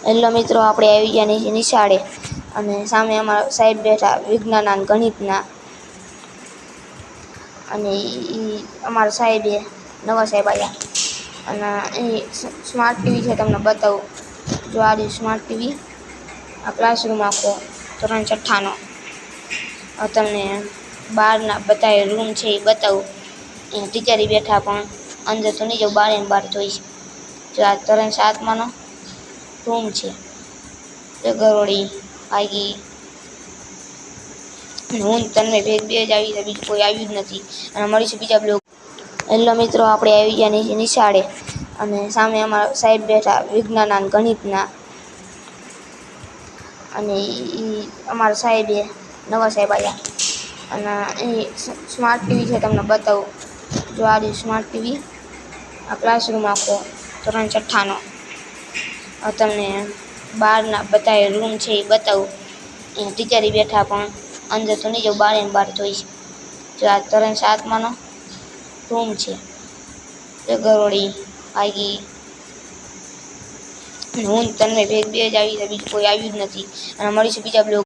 Hello મિત્રો, આપણે આવી ગયા નિશાળે અને સામે અમારા સાહેબ બેઠા વિજ્ઞાન અને ગણિતના. અને અમારા સાહેબે નવા સાહેબ આવ્યા અને અહીં સ્માર્ટ ટીવી છે. તમને બતાવું, જો આ રહ્યું સ્માર્ટ ટીવી. આ ક્લાસરૂમ આખો ધોરણ 6નો. તમને બહારના બધા રૂમ છે એ બતાવું. અહીંયા ટીચર બેઠા, પણ અંદર તો નહીં જાઉં, બહાર ને બહાર જોઈશ. જો આ ધોરણ 7નો રૂમ છે. ગરોળી આગી હું તન્મય બે જ આવી છે, બીજું કોઈ આવ્યું જ નથી. અને મળીશું બીજા બ્લોગ. હેલો મિત્રો, આપણે આવી ગયા નિશાળે અને સામે અમારા સાહેબ બેઠા વિજ્ઞાન અને ગણિતના. અને અમારા સાહેબે નવા સાહેબ આવ્યા અને અહીં સ્માર્ટ ટીવી છે. તમને બતાવું, જો આ રહ્યું સ્માર્ટ ટીવી. આ ક્લાસરૂમ આખો ધોરણ 6નો. તમને બહારના બધા રૂમ છે એ બતાવું. અહીંયા ટીચર બેઠા, પણ અંદર તો નહીં જાઉં, બહાર ને બહાર જોઈશ. જો આ ધોરણ 7નો રૂમ છે. ગરોળી આગી હું તન્મય બે જ આવી છે, બીજું કોઈ આવ્યું જ નથી. અને મળીશું બીજા બ્લોગ.